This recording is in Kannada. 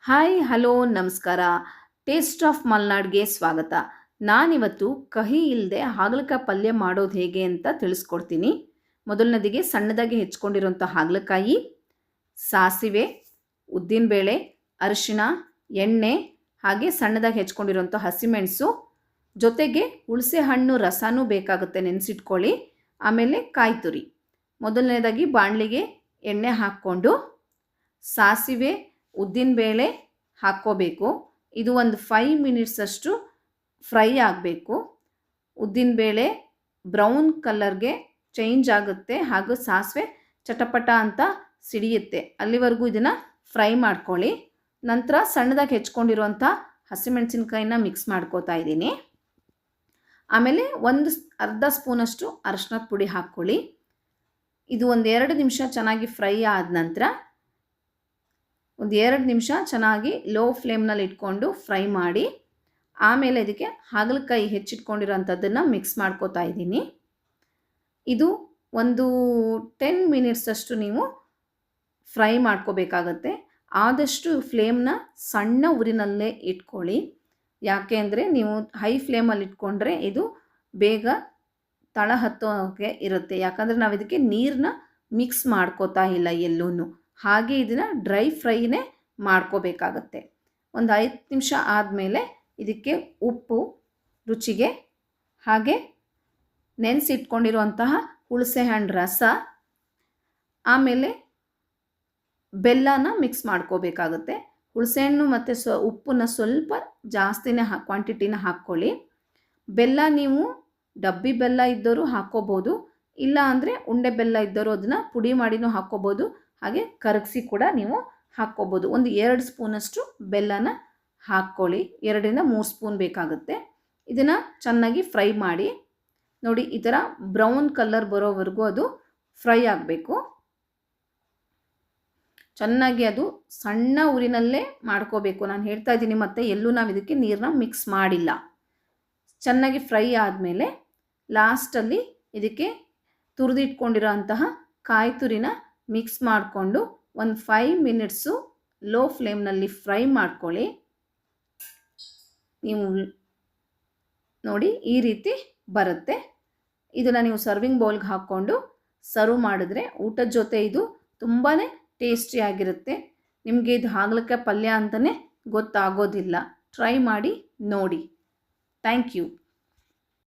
ಹಾಯ್ ಹಲೋ ನಮಸ್ಕಾರ. ಟೇಸ್ಟ್ ಆಫ್ ಮಲ್ನಾಡ್ಗೆ ಸ್ವಾಗತ. ನಾನಿವತ್ತು ಕಹಿ ಇಲ್ಲದೆ ಹಾಗಲಕಾಯಿ ಪಲ್ಯ ಮಾಡೋದು ಹೇಗೆ ಅಂತ ತಿಳಿಸ್ಕೊಡ್ತೀನಿ. ಮೊದಲನೇದಿಗೆ ಸಣ್ಣದಾಗಿ ಹೆಚ್ಕೊಂಡಿರೋಂಥ ಹಾಗಲಕಾಯಿ, ಸಾಸಿವೆ, ಉದ್ದಿನಬೇಳೆ, ಅರಿಶಿಣ, ಎಣ್ಣೆ, ಹಾಗೆ ಸಣ್ಣದಾಗಿ ಹೆಚ್ಕೊಂಡಿರೋಂಥ ಹಸಿಮೆಣಸು, ಜೊತೆಗೆ ಹುಣಸೆ ಹಣ್ಣು ರಸನೂ ಬೇಕಾಗುತ್ತೆ, ನೆನೆಸಿಟ್ಕೊಳ್ಳಿ. ಆಮೇಲೆ ಕಾಯಿ ತುರಿ. ಮೊದಲನೇದಾಗಿ ಬಾಣಲಿಗೆ ಎಣ್ಣೆ ಹಾಕ್ಕೊಂಡು ಸಾಸಿವೆ, ಉದ್ದಿನಬೇಳೆ ಹಾಕ್ಕೋಬೇಕು. ಇದು ಒಂದು 5 ಮಿನಿಟ್ಸಷ್ಟು ಫ್ರೈ ಆಗಬೇಕು. ಉದ್ದಿನಬೇಳೆ ಬ್ರೌನ್ ಕಲರ್ಗೆ ಚೇಂಜ್ ಆಗುತ್ತೆ, ಹಾಗೂ ಸಾಸಿವೆ ಚಟಪಟ ಅಂತ ಸಿಡಿಯುತ್ತೆ. ಅಲ್ಲಿವರೆಗೂ ಇದನ್ನು ಫ್ರೈ ಮಾಡ್ಕೊಳ್ಳಿ. ನಂತರ ಸಣ್ಣದಾಗಿ ಹೆಚ್ಕೊಂಡಿರುವಂಥ ಹಸಿಮೆಣಸಿನ್ಕಾಯಿನ ಮಿಕ್ಸ್ ಮಾಡ್ಕೋತಾ ಇದ್ದೀನಿ. ಆಮೇಲೆ ಅರ್ಧ ಸ್ಪೂನಷ್ಟು ಅರಶಿನದ ಪುಡಿ ಹಾಕ್ಕೊಳ್ಳಿ. ಇದು 2 ನಿಮಿಷ ಚೆನ್ನಾಗಿ ಫ್ರೈ ಆದ ನಂತರ 2 ನಿಮಿಷ ಚೆನ್ನಾಗಿ ಲೋ ಫ್ಲೇಮ್ನಲ್ಲಿ ಇಟ್ಕೊಂಡು ಫ್ರೈ ಮಾಡಿ, ಆಮೇಲೆ ಇದಕ್ಕೆ ಹಾಗಲಕಾಯಿ ಹೆಚ್ಚಿಟ್ಕೊಂಡಿರೋಂಥದ್ದನ್ನು ಮಿಕ್ಸ್ ಮಾಡ್ಕೋತಾ ಇದ್ದೀನಿ. ಇದು ಒಂದು 10 ಮಿನಿಟ್ಸಷ್ಟು ನೀವು ಫ್ರೈ ಮಾಡ್ಕೋಬೇಕಾಗತ್ತೆ. ಆದಷ್ಟು ಫ್ಲೇಮ್ನ ಸಣ್ಣ ಉರಿನಲ್ಲೇ ಇಟ್ಕೊಳ್ಳಿ. ಯಾಕೆ ಅಂದರೆ ನೀವು ಹೈ ಫ್ಲೇಮಲ್ಲಿ ಇಟ್ಕೊಂಡ್ರೆ ಇದು ಬೇಗ ತಳ ಹತ್ತೋಕೆ ಇರುತ್ತೆ. ಯಾಕಂದರೆ ನಾವು ಇದಕ್ಕೆ ನೀರನ್ನ ಮಿಕ್ಸ್ ಮಾಡ್ಕೋತಾ ಇಲ್ಲ ಎಲ್ಲೂ, ಹಾಗೆ ಇದನ್ನು ಡ್ರೈ ಫ್ರೈನೇ ಮಾಡ್ಕೋಬೇಕಾಗತ್ತೆ. ಒಂದು 5 ನಿಮಿಷ ಆದಮೇಲೆ ಇದಕ್ಕೆ ಉಪ್ಪು ರುಚಿಗೆ, ಹಾಗೆ ನೆನೆಸಿಟ್ಕೊಂಡಿರುವಂತಹ ಹುಣಸೆ ಹಣ್ಣು ರಸ, ಆಮೇಲೆ ಬೆಲ್ಲನ ಮಿಕ್ಸ್ ಮಾಡ್ಕೋಬೇಕಾಗುತ್ತೆ. ಹುಣಸೆಹಣ್ಣು ಮತ್ತು ಉಪ್ಪನ್ನ ಸ್ವಲ್ಪ ಜಾಸ್ತಿನೇ ಕ್ವಾಂಟಿಟಿನ ಹಾಕ್ಕೊಳ್ಳಿ. ಬೆಲ್ಲ ನೀವು ಡಬ್ಬಿ ಬೆಲ್ಲ ಇದ್ದವರು ಹಾಕ್ಕೋಬೋದು, ಇಲ್ಲ ಅಂದರೆ ಉಂಡೆ ಬೆಲ್ಲ ಇದ್ದವರು ಅದನ್ನು ಪುಡಿ ಮಾಡಿನೂ ಹಾಕ್ಕೋಬೋದು, ಹಾಗೆ ಕರಗಿಸಿ ಕೂಡ ನೀವು ಹಾಕ್ಕೋಬೋದು. ಒಂದು 2 ಸ್ಪೂನಷ್ಟು ಬೆಲ್ಲನ ಹಾಕ್ಕೊಳ್ಳಿ. 2ರಿಂದ 3 ಸ್ಪೂನ್ ಬೇಕಾಗುತ್ತೆ. ಇದನ್ನು ಚೆನ್ನಾಗಿ ಫ್ರೈ ಮಾಡಿ. ನೋಡಿ, ಈ ಥರ ಬ್ರೌನ್ ಕಲರ್ ಬರೋವರೆಗೂ ಅದು ಫ್ರೈ ಆಗಬೇಕು. ಚೆನ್ನಾಗಿ ಅದು ಸಣ್ಣ ಉರಿನಲ್ಲೇ ಮಾಡ್ಕೋಬೇಕು. ನಾನು ಹೇಳ್ತಾ ಇದ್ದೀನಿ, ಮತ್ತು ಎಲ್ಲೂ ನಾವು ಇದಕ್ಕೆ ನೀರನ್ನ ಮಿಕ್ಸ್ ಮಾಡಿಲ್ಲ. ಚೆನ್ನಾಗಿ ಫ್ರೈ ಆದಮೇಲೆ ಲಾಸ್ಟಲ್ಲಿ ಇದಕ್ಕೆ ತುರಿದಿಟ್ಕೊಂಡಿರೋ ಅಂತಹ ಕಾಯಿ ತುರಿನ ಮಿಕ್ಸ್ ಮಾಡಿಕೊಂಡು ಒಂದು 5 ಮಿನಿಟ್ಸು ಲೋ ಫ್ಲೇಮ್ನಲ್ಲಿ ಫ್ರೈ ಮಾಡ್ಕೊಳ್ಳಿ. ನೀವು ನೋಡಿ ಈ ರೀತಿ ಬರುತ್ತೆ. ಇದನ್ನು ನೀವು ಸರ್ವಿಂಗ್ ಬೌಲ್ಗೆ ಹಾಕ್ಕೊಂಡು ಸರ್ವ್ ಮಾಡಿದ್ರೆ ಊಟದ ಜೊತೆ ಇದು ತುಂಬಾ ಟೇಸ್ಟಿಯಾಗಿರುತ್ತೆ. ನಿಮಗೆ ಇದು ಹಾಗಲಕಾಯಿ ಪಲ್ಯ ಅಂತಲೇ ಗೊತ್ತಾಗೋದಿಲ್ಲ. ಟ್ರೈ ಮಾಡಿ ನೋಡಿ. Thank you.